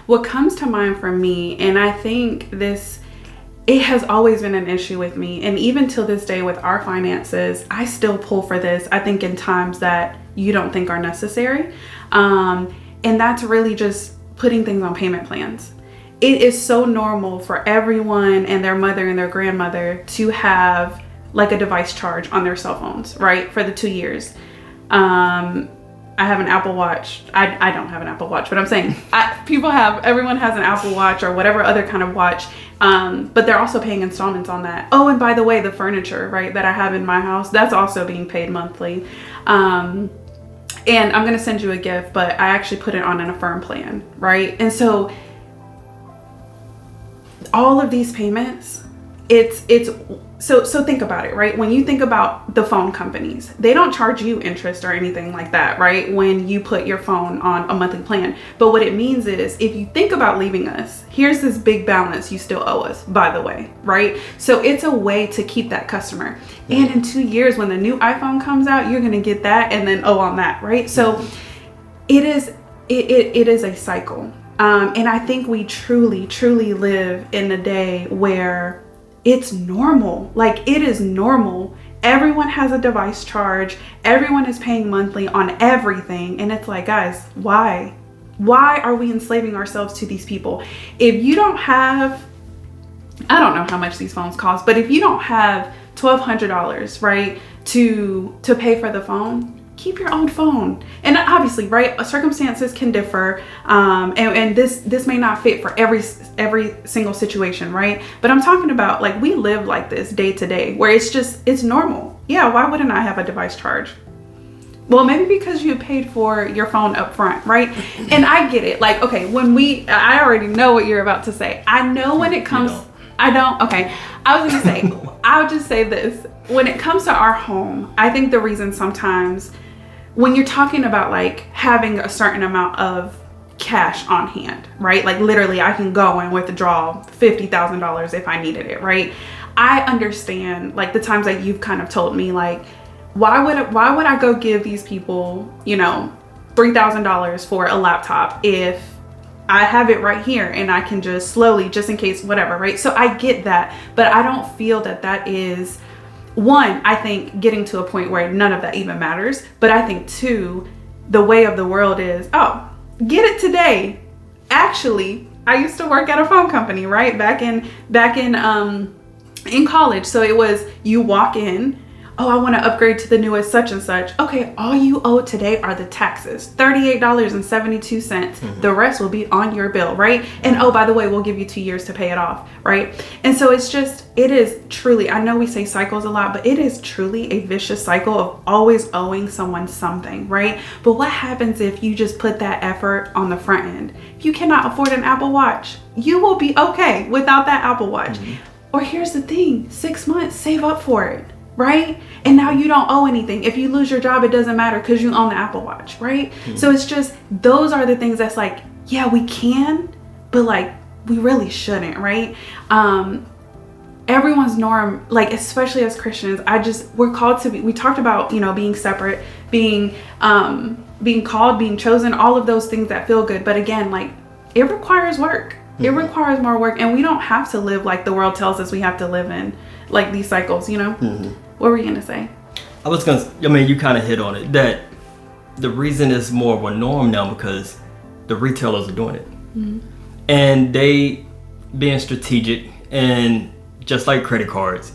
what comes to mind for me, and I think it has always been an issue with me, and even till this day with our finances, I still pull for this, I think, in times that you don't think are necessary. And that's really just putting things on payment plans. It is so normal for everyone and their mother and their grandmother to have like a device charge on their cell phones, right? For the 2 years. I have an Apple Watch. I don't have an Apple Watch, but I'm saying everyone has an Apple Watch or whatever other kind of watch. But they're also paying installments on that. Oh, and by the way, the furniture, right, that I have in my house, that's also being paid monthly. And I'm going to send you a gift, but I actually put it on an Affirm plan, right? And so all of these payments, so think about it, right? When you think about the phone companies, they don't charge you interest or anything like that, right? When you put your phone on a monthly plan. But what it means is if you think about leaving us, here's this big balance you still owe us, by the way, right? So it's a way to keep that customer. And in 2 years, when the new iPhone comes out, you're going to get that and then owe on that, right? So it is a cycle. And I think we truly, truly live in a day where it's normal. Like, it is normal. Everyone has a device charge. Everyone is paying monthly on everything. And it's like, guys, why? Why are we enslaving ourselves to these people? If you don't have, I don't know how much these phones cost, but if you don't have $1,200, right, to pay for the phone, keep your own phone. And obviously, right, circumstances can differ, and this may not fit for every single situation, right? But I'm talking about, like, we live like this day to day where it's normal. Yeah, why wouldn't I have a device charge? Well, maybe because you paid for your phone up front, right? And I get it. Like, okay, I already know what you're about to say. I know when it comes, I don't, okay. I was gonna say, I'll just say this. When it comes to our home, I think the reason sometimes when you're talking about like having a certain amount of cash on hand, right? Like literally I can go and withdraw $50,000 if I needed it, right? I understand like the times that you've kind of told me like, why would I go give these people, $3,000 for a laptop if I have it right here and I can just slowly, just in case, whatever, right? So I get that, but I don't feel that is, one, I think getting to a point where none of that even matters. But I think two, the way of the world is, oh, get it today. Actually, I used to work at a phone company, right? Back in college. So it was, you walk in, oh, I want to upgrade to the newest such and such. Okay, all you owe today are the taxes, $38.72. Mm-hmm. The rest will be on your bill, right? And oh, by the way, we'll give you 2 years to pay it off, right? And so it is truly, I know we say cycles a lot, but it is truly a vicious cycle of always owing someone something, right? But what happens if you just put that effort on the front end? If you cannot afford an Apple Watch, you will be okay without that Apple Watch. Mm-hmm. Or here's the thing, 6 months, save up for it. Right? And now you don't owe anything. If you lose your job, it doesn't matter because you own the Apple Watch, right? Mm-hmm. So it's just, those are the things that's like, yeah, we can, but like, we really shouldn't, right? Everyone's norm, like, especially as Christians, we're called to be, we talked about, being separate, being called, being chosen, all of those things that feel good. But again, like, it requires work. Mm-hmm. It requires more work. And we don't have to live like the world tells us we have to live in, like these cycles, Mm-hmm. What were you going to say? You kind of hit on it, that the reason it's more of a norm now because the retailers are doing it. Mm-hmm. And they being strategic, and just like credit cards,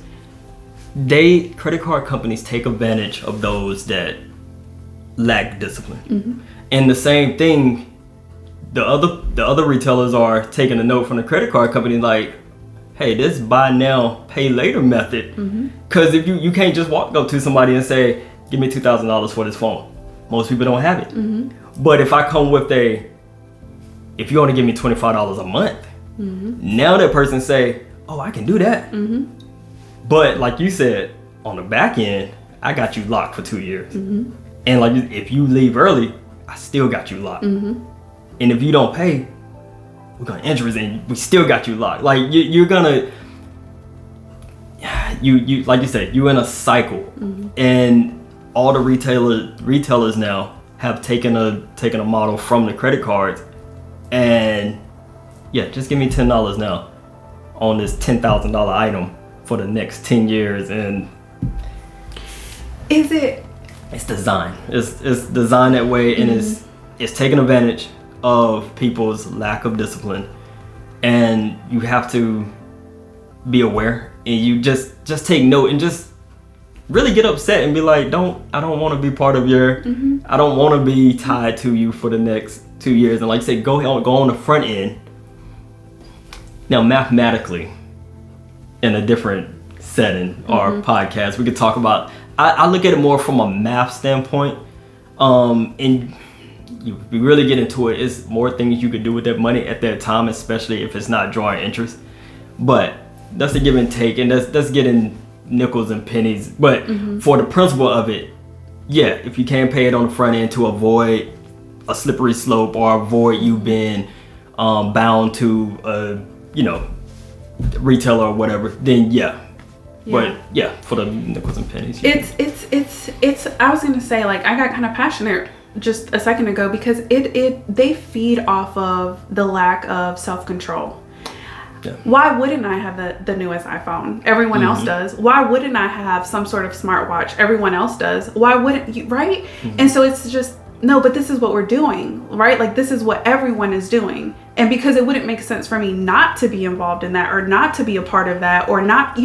credit card companies take advantage of those that lack discipline. Mm-hmm. And the same thing, the other retailers are taking a note from the credit card company like, hey, this buy now, pay later method. Because if you can't just walk up to somebody and say, give me $2,000 for this phone. Most people don't have it. Mm-hmm. But if I come with if you only give me $25 a month, mm-hmm. now that person say, oh, I can do that. Mm-hmm. But like you said, on the back end, I got you locked for 2 years. Mm-hmm. And like if you leave early, I still got you locked. Mm-hmm. And if you don't pay, we're gonna interest and we still got you locked. Like you're gonna, you like you said, you're in a cycle. Mm-hmm. And all the retailers now have taken a model from the credit cards, and yeah, just give me $10 now on this $10,000 item for the next 10 years. And it's designed. It's designed that way, and it's taking advantage of people's lack of discipline. And you have to be aware, and you just take note, and just really get upset and be like, I don't want to be part of your, I don't want to be tied to you for the next 2 years. And like I said, go on the front end. Now, mathematically, in a different setting or podcast, we could talk about, I look at it more from a math standpoint. And you really get into it, it's more things you could do with that money at that time, especially if it's not drawing interest. But that's a give and take, and that's getting nickels and pennies. But for the principle of it, yeah, if you can pay it on the front end to avoid a slippery slope or avoid you being bound to a retailer or whatever, then yeah. But yeah, for the nickels and pennies, it's I was gonna say, like, I got kind of passionate just a second ago because they feed off of the lack of self-control. Yeah. Why wouldn't I have the newest iPhone? Everyone else does. Why wouldn't I have some sort of smartwatch? Everyone else does. Why wouldn't you, right? And so it's just, no, but this is what we're doing, right? Like, this is what everyone is doing. And because it wouldn't make sense for me not to be involved in that, or not to be a part of that, or not,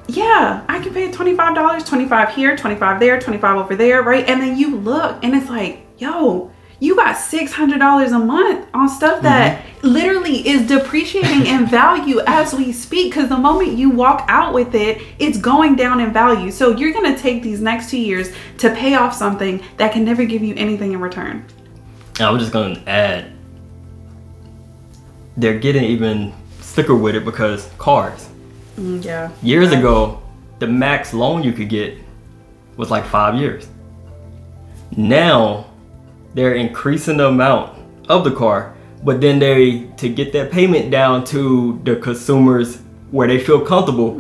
yeah, I can pay $25, 25 here, 25 there, 25 over there, right? And then you look and it's like, yo, you got $600 a month on stuff that literally is depreciating in value as we speak. Because the moment you walk out with it, it's going down in value. So you're going to take these next 2 years to pay off something that can never give you anything in return. I was just going to add, they're getting even slicker with it because cars. Yeah. Years ago, the max loan you could get was like 5 years. Now, they're increasing the amount of the car, but then to get that payment down to the consumers where they feel comfortable,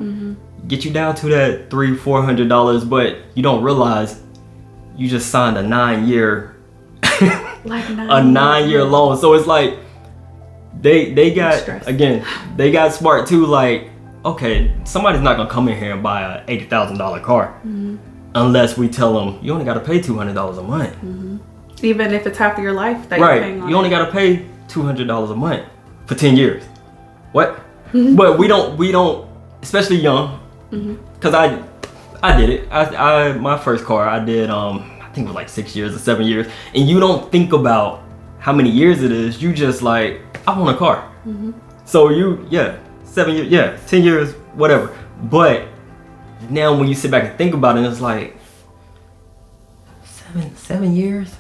get you down to that $300-400, but you don't realize you just signed a 9-year a 9-year loan. So it's like they got smart too. Like, okay, somebody's not gonna come in here and buy a $80,000 car unless we tell them you only got to pay $200 a month. Even if it's half of your life that you're paying on. You only got to pay $200 a month for 10 years. What? But we don't, especially young, because I did it. I my first car I did I think it was like 6 years or 7 years, and you don't think about how many years it is. You just like, I want a car. So 7 years, 10 years, whatever. But now when you sit back and think about it, it's like 7 years.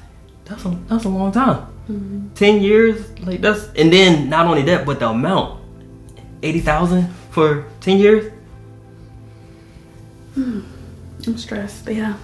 That's a long time. 10 years, like that's, and then not only that, but the amount, $80,000 for 10 years. I'm stressed. Yeah.